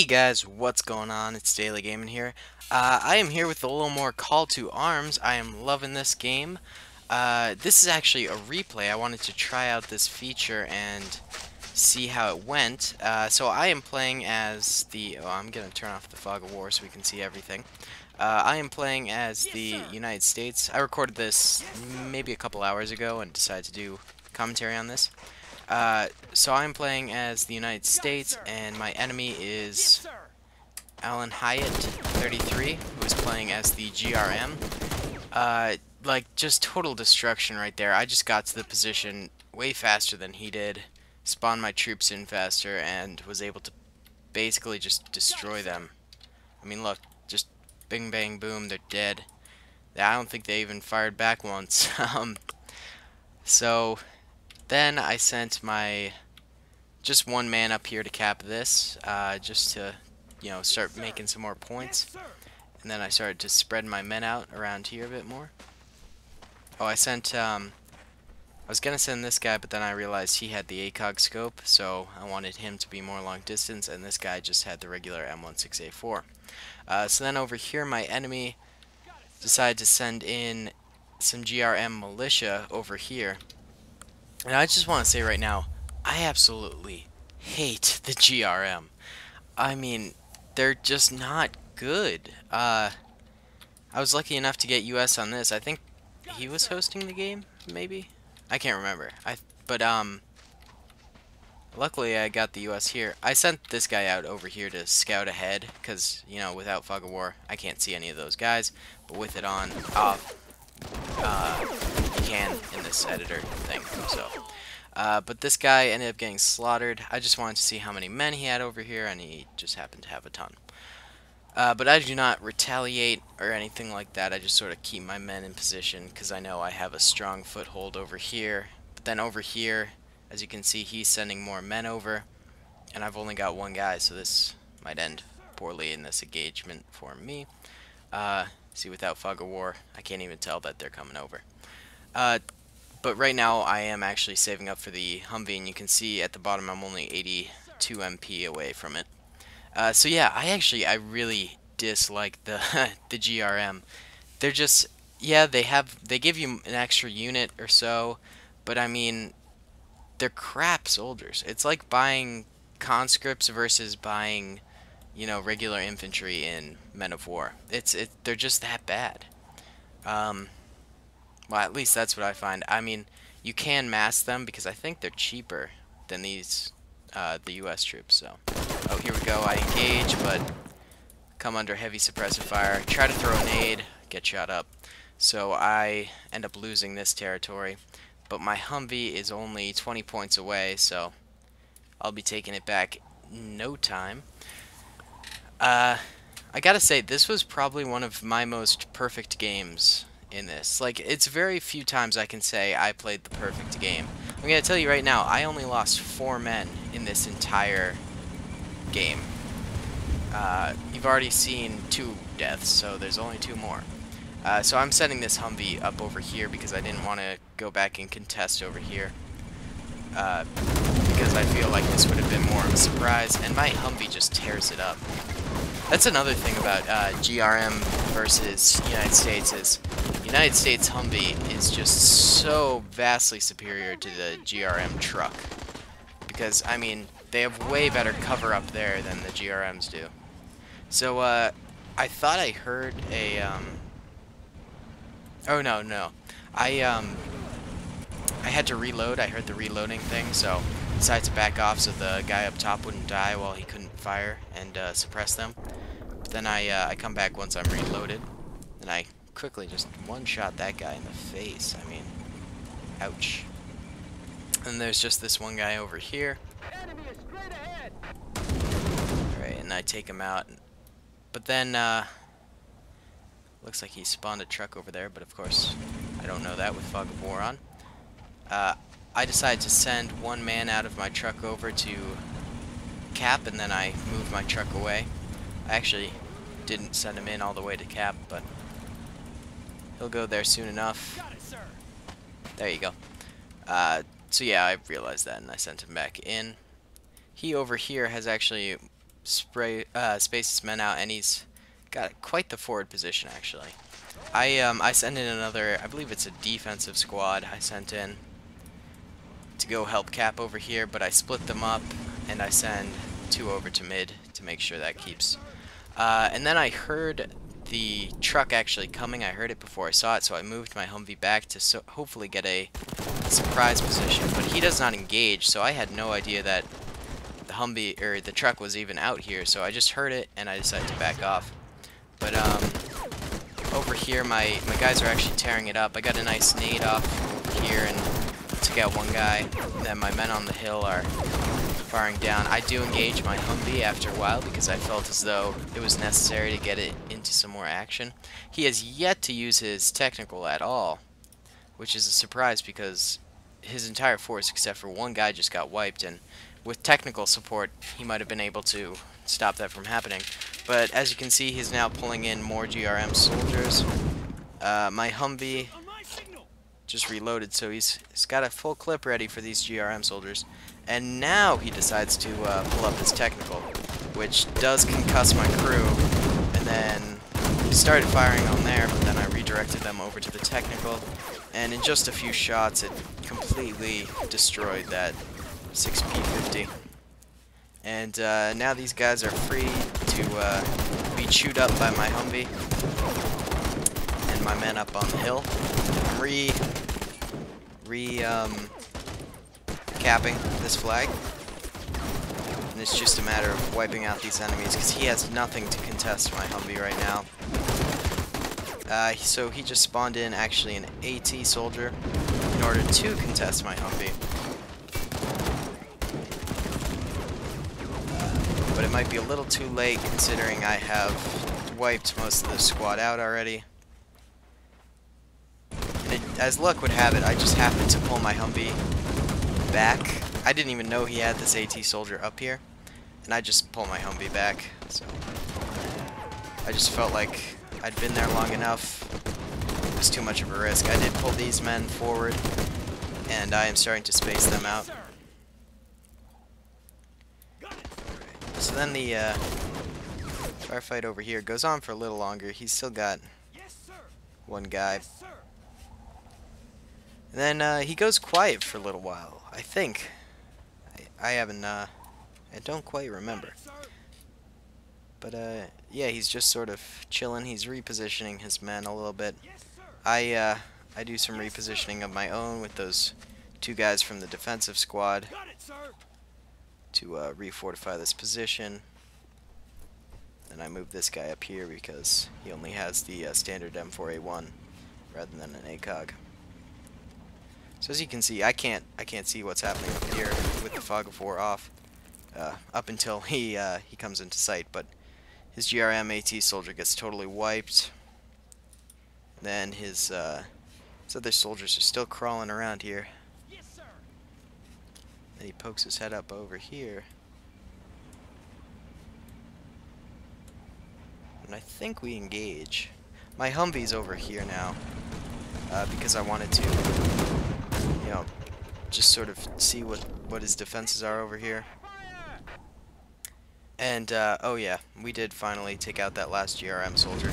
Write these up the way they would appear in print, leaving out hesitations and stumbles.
Hey guys, what's going on? It's DaleyGaming here. I am here with a little more Call to Arms. I am loving this game. This is actually a replay. I wanted to try out this feature and see how it went. So I am playing as the... Oh, I'm going to turn off the fog of war so we can see everything. I am playing as the United States. I recorded this maybe a couple hours ago and decided to do commentary on this. So I'm playing as the United States, and my enemy is Alan Hyatt, 33, who is playing as the GRM. Like, just total destruction right there. I just got to the position way faster than he did, spawned my troops in faster, and was able to basically just destroy them. I mean, look, just bing, bang, boom, they're dead. I don't think they even fired back once. So... Then I sent my just one man up here to cap this, just to, start making some more points. And then I started to spread my men out around here a bit more. Oh, I sent, I was gonna send this guy, but then I realized he had the ACOG scope, so I wanted him to be more long distance, and this guy just had the regular M16A4. So then over here, my enemy decided to send in some GRM militia over here. And I just want to say right now, I absolutely hate the GRM. I mean, they're just not good. I was lucky enough to get US on this. I think he was hosting the game, maybe? I can't remember. But luckily I got the US here. I sent this guy out over here to scout ahead, because, without Fog of War, I can't see any of those guys. But with it on, off, you can in this editor thing, so. But this guy ended up getting slaughtered. I just wanted to see how many men he had over here, and he just happened to have a ton. But I do not retaliate or anything like that. I just sort of keep my men in position, because I know I have a strong foothold over here. But then over here, as you can see, he's sending more men over, and I've only got one guy, so this might end poorly in this engagement for me. See, without Fog of War, I can't even tell that they're coming over. But right now, I am actually saving up for the Humvee, and you can see at the bottom I'm only 82 MP away from it. So yeah, I really dislike the the GRM. They're just, yeah, they give you an extra unit or so, but I mean, they're crap soldiers. It's like buying conscripts versus buying, regular infantry in Men of War. They're just that bad. Well, at least that's what I find. I mean, you can mass them because I think they're cheaper than these, the US troops, so. Oh, here we go. I engage, but come under heavy suppressive fire. Try to throw an aid, get shot up. So I end up losing this territory. But my Humvee is only 20 points away, so I'll be taking it back in no time. I gotta say, this was probably one of my most perfect games in this. Like, it's very few times I can say I played the perfect game. I'm gonna tell you right now, I only lost 4 men in this entire game. You've already seen 2 deaths, so there's only 2 more. So I'm setting this Humvee up over here because I didn't want to go back and contest over here. Because I feel like this would have been more of a surprise, and my Humvee just tears it up. That's another thing about GRM versus United States is United States Humvee is just so vastly superior to the GRM truck. Because, I mean, they have way better cover up there than the GRMs do. So, I thought I heard a, oh, no. I had to reload. I heard the reloading thing, so I decided to back off so the guy up top wouldn't die while he couldn't fire and suppress them. But then I come back once I'm reloaded, and I quickly just one-shot that guy in the face. I mean, ouch. And there's just this one guy over here. Alright, and I take him out. But then, looks like he spawned a truck over there, but of course, I don't know that with Fog of War on. I decided to send one man out of my truck over to cap, and then I moved my truck away. I actually didn't send him in all the way to cap, but he'll go there soon enough. There you go. So yeah, I realized that, and I sent him back in. He over here has actually space his men out, and he's got quite the forward position actually. I sent in another, I believe it's a defensive squad. I sent in to go help Cap over here, but I split them up, and I send 2 over to mid to make sure that keeps. And then I heard the truck actually coming. I heard it before I saw it, so I moved my Humvee back to hopefully get a surprise position. But he does not engage, so I had no idea that the Humvee or the truck was even out here. So I just heard it, and I decided to back off. But over here, my guys are actually tearing it up. I got a nice nade off here and took out one guy. And then my men on the hill are firing down. I do engage my Humvee after a while because I felt as though it was necessary to get it into some more action. He has yet to use his technical at all, which is a surprise because his entire force except for one guy just got wiped, and with technical support he might have been able to stop that from happening. But as you can see, he's now pulling in more GRM soldiers. My Humvee just reloaded, so he's got a full clip ready for these GRM soldiers. And now he decides to pull up his technical, which does concuss my crew. And then he started firing on there, but then I redirected them over to the technical. And in just a few shots, it completely destroyed that 6P50. And now these guys are free to be chewed up by my Humvee and my men up on the hill. I'm capping this flag, and it's just a matter of wiping out these enemies because he has nothing to contest my Humvee right now. So he just spawned in actually an AT soldier in order to contest my Humvee. But it might be a little too late considering I have wiped most of the squad out already. And as luck would have it, I just happened to pull my Humvee back. I didn't even know he had this AT soldier up here, and I just pulled my Humvee back. So I just felt like I'd been there long enough. It was too much of a risk. I did pull these men forward, and I am starting to space them out. So then the firefight over here goes on for a little longer. He's still got one guy. And then he goes quiet for a little while, I think. I haven't, I don't quite remember. But, yeah, he's just sort of chilling. He's repositioning his men a little bit. I do some repositioning of my own with those 2 guys from the defensive squad to refortify this position. Then I move this guy up here because he only has the standard M4A1 rather than an ACOG. So as you can see, I can't see what's happening up here with the fog of war off up until he comes into sight. But his GRM AT soldier gets totally wiped. Then his other soldiers are still crawling around here. Then he pokes his head up over here, and I think we engage. My Humvee's over here now because I wanted to, you know, just sort of see what his defenses are over here. And oh yeah, we did finally take out that last GRM soldier.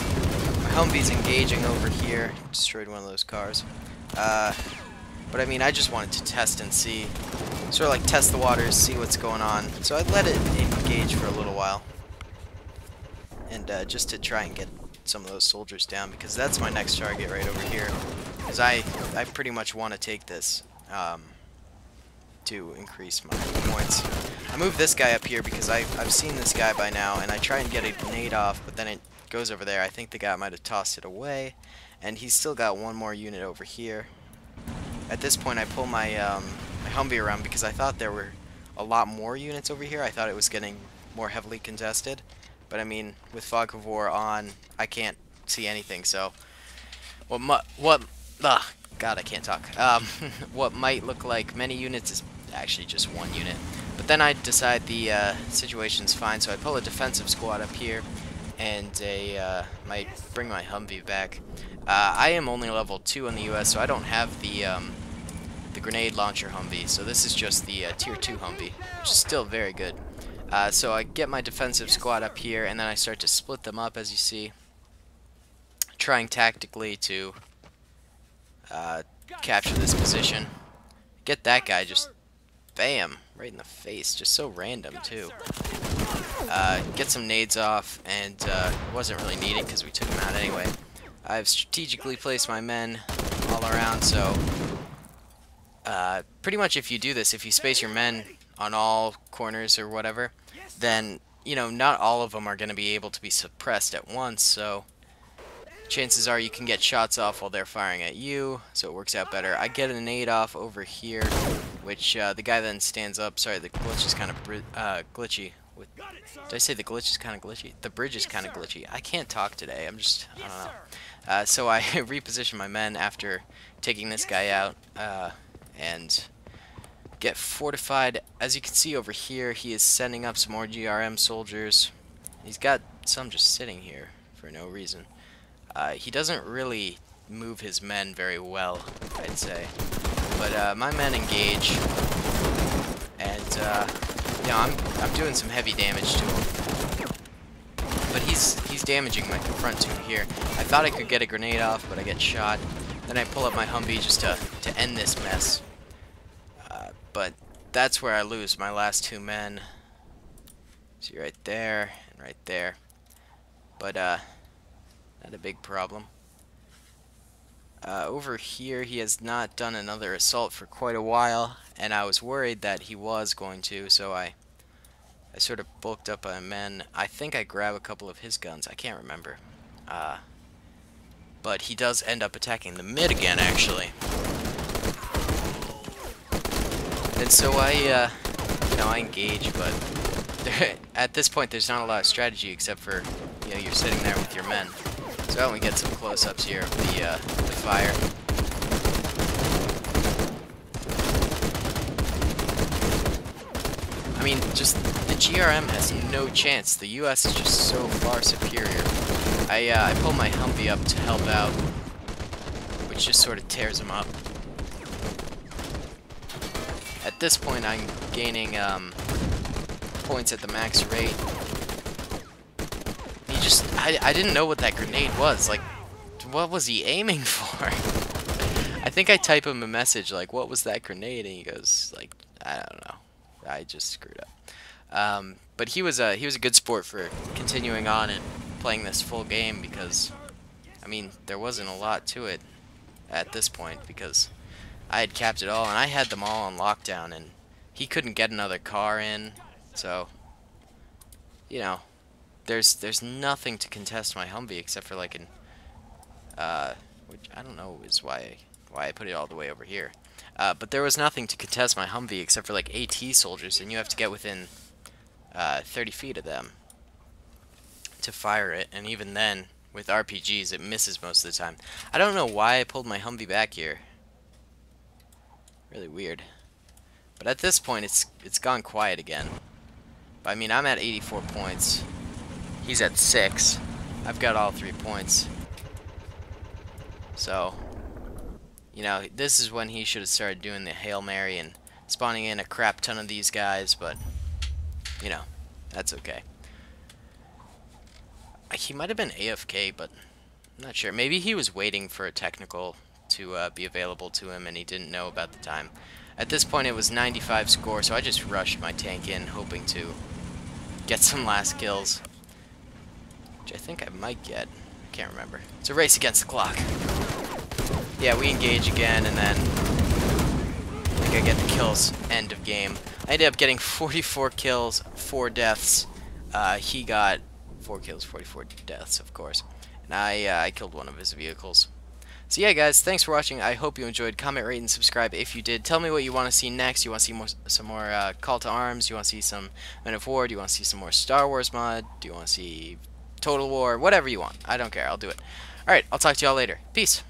My Humvee's engaging over here, destroyed one of those cars. But I mean, I just wanted to test and see, sort of like test the waters, see what's going on. So I let it engage for a little while, and just to try and get some of those soldiers down, because that's my next target right over here. Because I pretty much want to take this to increase my points. I moved this guy up here because I've seen this guy by now, and I try and get a nade off, but then it goes over there. I think the guy might have tossed it away, and he's still got one more unit over here. At this point, I pull my Humvee around because I thought there were a lot more units over here. I thought it was getting more heavily contested, but I mean, with fog of war on, I can't see anything. So, God, I can't talk. What might look like many units is actually just one unit. But then I decide the situation's fine, so I pull a defensive squad up here, and might bring my Humvee back. I am only level 2 in the US, so I don't have the grenade launcher Humvee, so this is just the tier 2 Humvee, which is still very good. So I get my defensive squad up here, and then I start to split them up, as you see, trying tactically to capture this position. Get that guy, just bam, right in the face, just so random too. Get some nades off, and it wasn't really needed because we took him out anyway. I've strategically placed my men all around, so pretty much if you do this, if you space your men on all corners or whatever, then, you know, not all of them are going to be able to be suppressed at once, so chances are you can get shots off while they're firing at you, so it works out better. I get a nade off over here, which the guy then stands up. Sorry, the glitch is kind of glitchy. Did I say the glitch is kind of glitchy? The bridge is kind of glitchy. I can't talk today. I don't know. So I reposition my men after taking this guy out, and get fortified. As you can see over here, he is sending up some more GRM soldiers. He's got some just sitting here for no reason. He doesn't really move his men very well, I'd say. But my men engage, and you know, I'm doing some heavy damage to him. But he's damaging my front two here. I thought I could get a grenade off, but I get shot. Then I pull up my Humvee just to end this mess. But that's where I lose my last two men. See right there and right there. But not a big problem. Over here, he has not done another assault for quite a while, and I was worried that he was going to, so I sort of bulked up my men. I think I grab a couple of his guns. I can't remember. But he does end up attacking the mid again, actually. And so I engage, but at this point there's not a lot of strategy except for, you know, you're sitting there with your men. So why don't we get some close-ups here of the fire. I mean, just the GRM has no chance. The US is just so far superior. I pull my Humvee up to help out, which just sort of tears them up. At this point, I'm gaining points at the max rate. I didn't know what that grenade was. Like, what was he aiming for? I think I type him a message like, "What was that grenade?" And he goes like, "I don't know. I just screwed up." But he was a good sport for continuing on and playing this full game because, I mean, there wasn't a lot to it at this point because I had capped it all and I had them all on lockdown and he couldn't get another car in, so, you know, there's nothing to contest my Humvee except for like an which I don't know is why I put it all the way over here. But there was nothing to contest my Humvee except for like AT soldiers, and you have to get within 30 feet of them to fire it, and even then with RPGs it misses most of the time. I don't know why I pulled my Humvee back here. Really weird. But at this point it's gone quiet again. But I mean, I'm at 84 points. He's at 6. I've got all 3 points. So, you know, this is when he should have started doing the Hail Mary and spawning in a crap ton of these guys, but, you know, that's okay. He might have been AFK, but I'm not sure. Maybe he was waiting for a technical to be available to him and he didn't know about the time. At this point it was 95 score, so I just rushed my tank in hoping to get some last kills, which I think I might get. I can't remember. It's a race against the clock. Yeah, we engage again, and then I think I get the kills. End of game. I ended up getting 44 kills, 4 deaths. He got 4 kills, 44 deaths, of course. And I killed one of his vehicles. So yeah, guys, thanks for watching. I hope you enjoyed. Comment, rate, and subscribe if you did. Tell me what you want to see next. You want to see some more Call to Arms? You want to see some Men of War? Do you want to see some more Star Wars mod? Do you want to see Total War? Whatever you want. I don't care. I'll do it. Alright, I'll talk to y'all later. Peace.